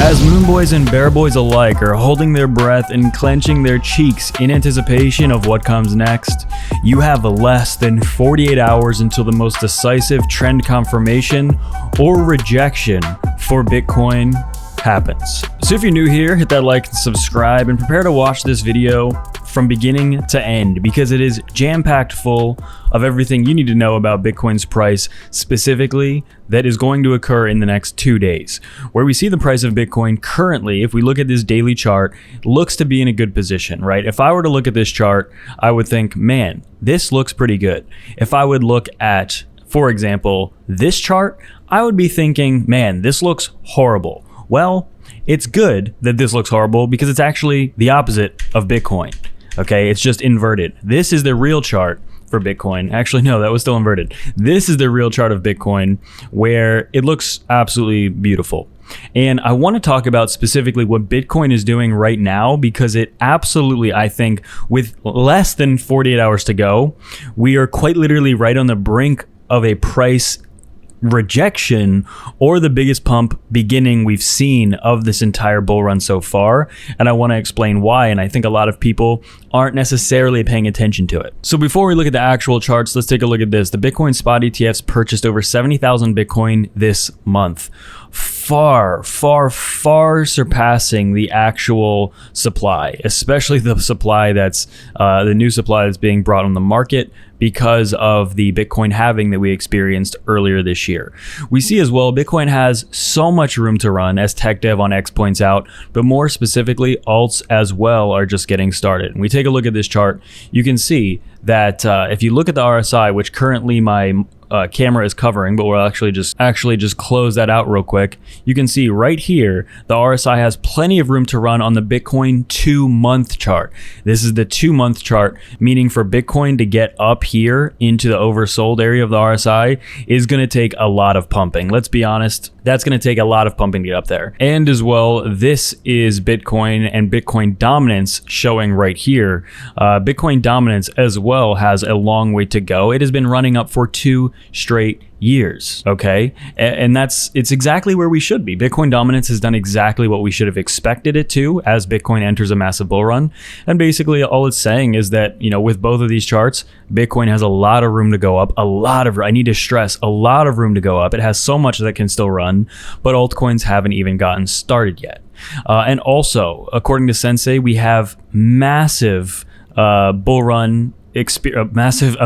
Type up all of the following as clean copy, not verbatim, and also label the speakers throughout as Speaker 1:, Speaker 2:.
Speaker 1: As moonboys and bearboys alike are holding their breath and clenching their cheeks in anticipation of what comes next, you have less than 48 hours until the most decisive trend confirmation or rejection for Bitcoin happens. So if you're new here, hit that like and subscribe and prepare to watch this video from beginning to end, because it is jam-packed full of everything you need to know about Bitcoin's price specifically that is going to occur in the next 2 days. Where we see the price of Bitcoin currently, if we look at this daily chart, looks to be in a good position, right? If I were to look at this chart, I would think, man, this looks pretty good. If I would look at, for example, this chart, I would be thinking, man, this looks horrible. Well, it's good that this looks horrible because it's actually the opposite of Bitcoin. Okay, it's just inverted. This is the real chart for Bitcoin. Actually, no, that was still inverted. This is the real chart of Bitcoin where it looks absolutely beautiful. And I want to talk about specifically what Bitcoin is doing right now, because it absolutely, I think, with less than 48 hours to go, we are quite literally right on the brink of a price rejection or the biggest pump beginning we've seen of this entire bull run so far. And I want to explain why. And I think a lot of people aren't necessarily paying attention to it. So before we look at the actual charts, let's take a look at this. The Bitcoin spot ETFs purchased over 70,000 Bitcoin this month. Far surpassing the actual supply, especially the supply that's the new supply that's being brought on the market because of the Bitcoin halving that we experienced earlier this year. We see as well, Bitcoin has so much room to run, as Tech Dev on X points out, but more specifically, alts as well are just getting started. And we take a look at this chart, you can see that if you look at the RSI, which currently my camera is covering, but we'll actually just close that out real quick. You can see right here, the RSI has plenty of room to run on the Bitcoin 2-month chart. This is the 2-month chart, meaning for Bitcoin to get up here into the oversold area of the RSI is going to take a lot of pumping. Let's be honest, that's going to take a lot of pumping to get up there. And as well, this is Bitcoin and Bitcoin dominance showing right here. Bitcoin dominance as well has a long way to go. It has been running up for 2 straight years, okay? And it's exactly where we should be. Bitcoin dominance has done exactly what we should have expected it to as Bitcoin enters a massive bull run. And basically all it's saying is that, you know, with both of these charts, Bitcoin has a lot of room to go up, I need to stress, a lot of room to go up. It has so much that can still run, but altcoins haven't even gotten started yet. And also, according to Sensei, we have massive bull run a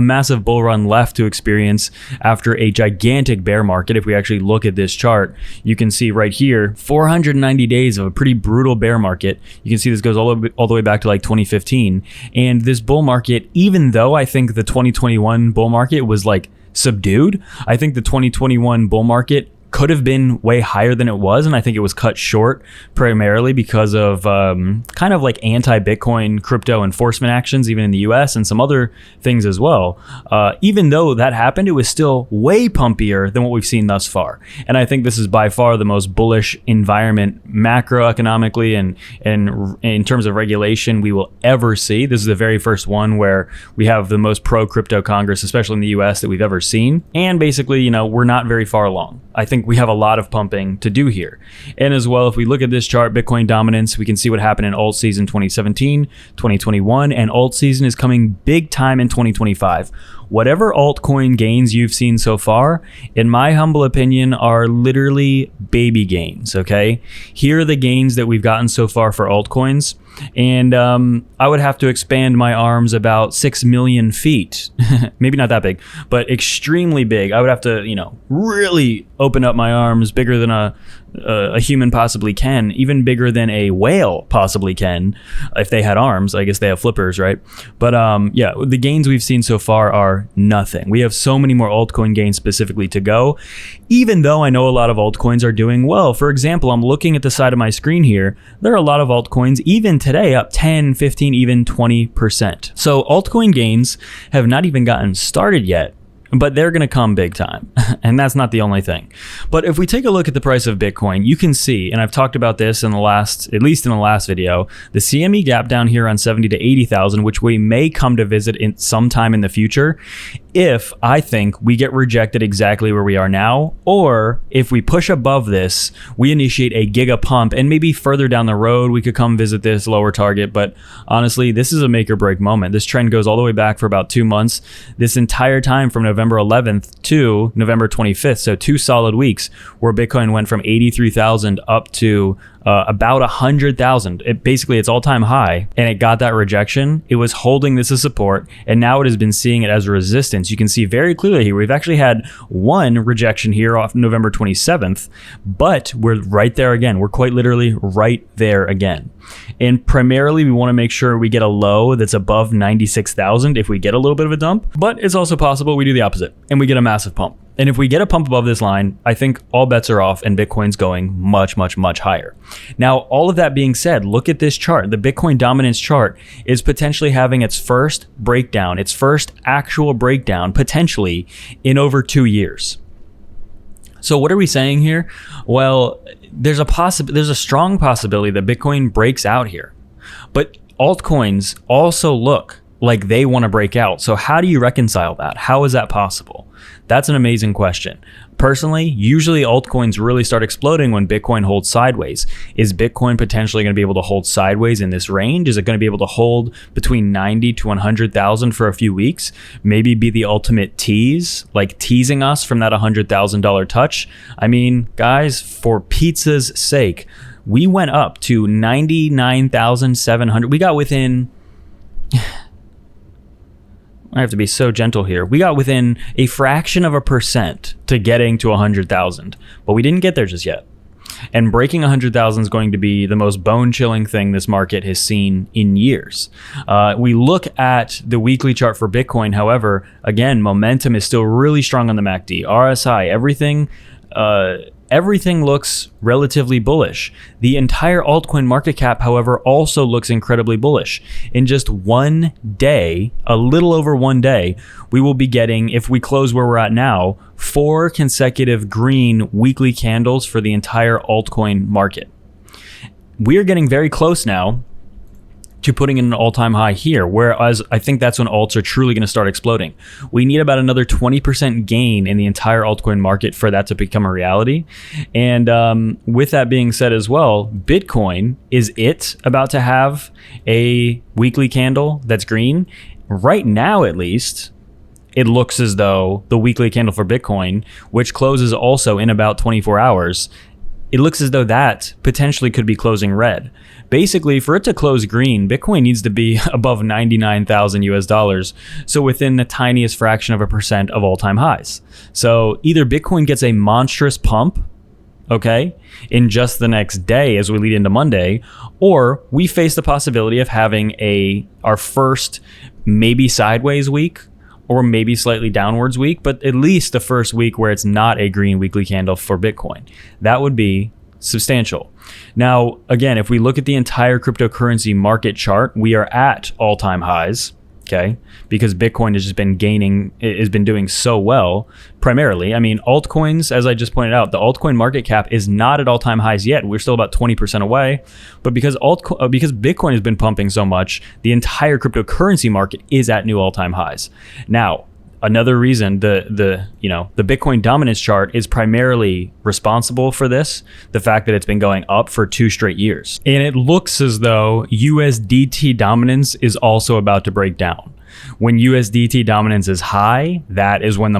Speaker 1: massive bull run left to experience after a gigantic bear market. If we actually look at this chart, you can see right here 490 days of a pretty brutal bear market. You can see this goes all the way back to like 2015. And this bull market, even though I think the 2021 bull market was like subdued, I think the 2021 bull market could have been way higher than it was, and I think it was cut short primarily because of kind of like anti-Bitcoin crypto enforcement actions, even in the US, and some other things as well. Even though that happened, it was still way pumpier than what we've seen thus far. And I think this is by far the most bullish environment macroeconomically and in terms of regulation we will ever see. This is the very first one where we have the most pro-crypto Congress, especially in the US, that we've ever seen. And basically, you know, we're not very far along. I think we have a lot of pumping to do here. And as well, if we look at this chart, Bitcoin dominance, we can see what happened in alt season 2017, 2021, and alt season is coming big time in 2025. Whatever altcoin gains you've seen so far, in my humble opinion, are literally baby gains, okay? Here are the gains that we've gotten so far for altcoins. And I would have to expand my arms about 6 million feet. Maybe not that big, but extremely big. I would have to, you know, really open up my arms bigger than a human possibly can, even bigger than a whale possibly can, if they had arms. I guess they have flippers, right? But yeah, the gains we've seen so far are nothing. We have so many more altcoin gains specifically to go, even though I know a lot of altcoins are doing well. For example, I'm looking at the side of my screen here. There are a lot of altcoins, even today, up 10, 15, even 20%. So altcoin gains have not even gotten started yet, but they're going to come big time. And that's not the only thing. But if we take a look at the price of Bitcoin, you can see, and I've talked about this in the last, at least in the last video, the CME gap down here on 70 to 80,000, which we may come to visit in sometime in the future, if I think we get rejected exactly where we are now, or if we push above this, we initiate a giga pump, and maybe further down the road we could come visit this lower target. But honestly, this is a make or break moment. This trend goes all the way back for about 2 months. This entire time from November 11th to November 25th, so 2 solid weeks where Bitcoin went from 83,000 up to about 100,000. It's all-time high, and it got that rejection. It was holding this as support, and now it has been seeing it as a resistance. You can see very clearly here, we've actually had one rejection here off November 27th, but we're right there again. We're quite literally right there again. And primarily, we want to make sure we get a low that's above 96,000 if we get a little bit of a dump, but it's also possible we do the opposite and we get a massive pump. And if we get a pump above this line, I think all bets are off and Bitcoin's going much, much, much higher. Now, all of that being said, look at this chart. The Bitcoin dominance chart is potentially having its first breakdown, its first actual breakdown, potentially in over 2 years. So what are we saying here? Well, there's a strong possibility that Bitcoin breaks out here. But altcoins also look like they want to break out. So how do you reconcile that? How is that possible? That's an amazing question. Personally, usually altcoins really start exploding when Bitcoin holds sideways. Is Bitcoin potentially going to be able to hold sideways in this range? Is it going to be able to hold between 90 to 100,000 for a few weeks? Maybe be the ultimate tease, like teasing us from that $100,000 touch? I mean, guys, for pizza's sake, we went up to 99,700. We got within... I have to be so gentle here. We got within a fraction of a percent to getting to 100,000, but we didn't get there just yet. And breaking 100,000 is going to be the most bone-chilling thing this market has seen in years. We look at the weekly chart for Bitcoin. However, again, momentum is still really strong on the MACD, RSI, everything looks relatively bullish. The entire altcoin market cap, however, also looks incredibly bullish. In just 1 day, a little over 1 day, we will be getting, if we close where we're at now, 4 consecutive green weekly candles for the entire altcoin market. We are getting very close now to putting in an all-time high here, whereas I think that's when alts are truly going to start exploding. We need about another 20% gain in the entire altcoin market for that to become a reality. And with that being said as well, Bitcoin, is it about to have a weekly candle that's green? Right now, at least, it looks as though the weekly candle for Bitcoin, which closes also in about 24 hours, it looks as though that potentially could be closing red. Basically, for it to close green, Bitcoin needs to be above 99,000 US dollars, so within the tiniest fraction of a percent of all-time highs. So either Bitcoin gets a monstrous pump, okay, in just the next day as we lead into Monday, or we face the possibility of having our first maybe sideways week, or maybe slightly downwards week, but at least the first week where it's not a green weekly candle for Bitcoin. That would be substantial. Now, again, if we look at the entire cryptocurrency market chart, we are at all-time highs, okay? Because Bitcoin has just been doing so well, primarily. I mean, altcoins, as I just pointed out, the altcoin market cap is not at all-time highs yet. We're still about 20% away. But because Bitcoin has been pumping so much, the entire cryptocurrency market is at new all-time highs. Now, another reason the Bitcoin dominance chart is primarily responsible for this, the fact that it's been going up for 2 straight years. And it looks as though USDT dominance is also about to break down. When USDT dominance is high, that is when the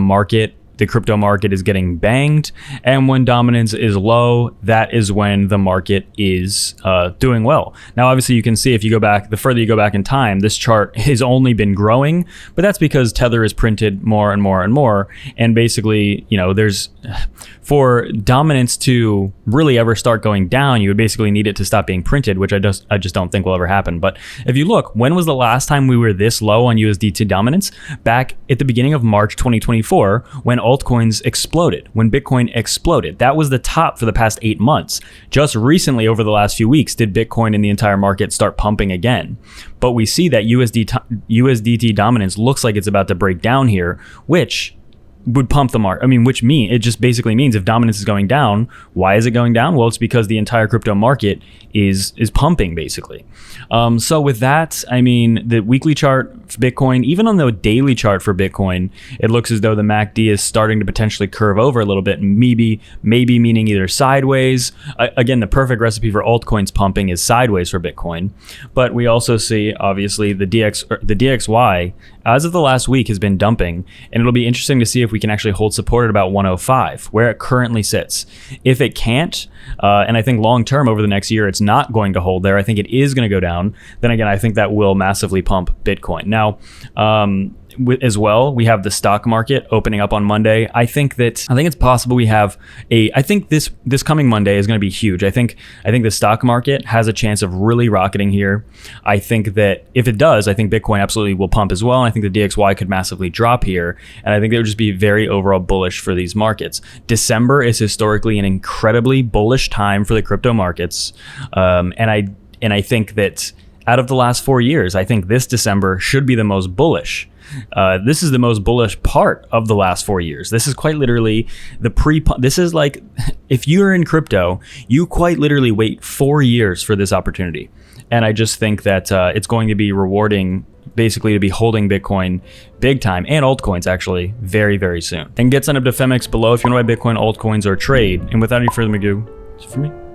Speaker 1: crypto market is getting banged, and when dominance is low, that is when the market is doing well. Now, obviously, you can see if you go back, the further you go back in time, this chart has only been growing, but that's because Tether is printed more and more and more, and basically, for dominance to really ever start going down, you would basically need it to stop being printed, which I just don't think will ever happen. But if you look, when was the last time we were this low on USDT dominance? Back at the beginning of March 2024, when altcoins exploded, when Bitcoin exploded. That was the top for the past 8 months. Just recently, over the last few weeks, did Bitcoin and the entire market start pumping again. But we see that USDT dominance looks like it's about to break down here, which would pump the market. I mean, it just basically means if dominance is going down, why is it going down? Well, it's because the entire crypto market is pumping basically. So with that, I mean, the weekly chart for Bitcoin, even on the daily chart for Bitcoin, it looks as though the MACD is starting to potentially curve over a little bit, maybe meaning either sideways. Again, the perfect recipe for altcoins pumping is sideways for Bitcoin. But we also see, obviously, the DXY, as of the last week, has been dumping, and it'll be interesting to see if we can actually hold support at about 105, where it currently sits. If it can't, and I think long term over the next year, it's not going to hold there. I think it is going to go down. Then again, I think that will massively pump Bitcoin. Now, as well, we have the stock market opening up on Monday. I think it's possible we have I think this coming Monday is going to be huge. I think the stock market has a chance of really rocketing here. I think that if it does, I think Bitcoin absolutely will pump as well. And I think the DXY could massively drop here. And I think it would just be very overall bullish for these markets. December is historically an incredibly bullish time for the crypto markets. And I think that out of the last 4 years, I think this December should be the most bullish. This is the most bullish part of the last 4 years. This is quite literally this is like, if you're in crypto, you quite literally wait 4 years for this opportunity. And I just think that it's going to be rewarding basically to be holding Bitcoin big time, and altcoins actually, very, very soon. And get signed up to Femex below if you want to buy Bitcoin, altcoins, or trade. And without any further ado, it's for me.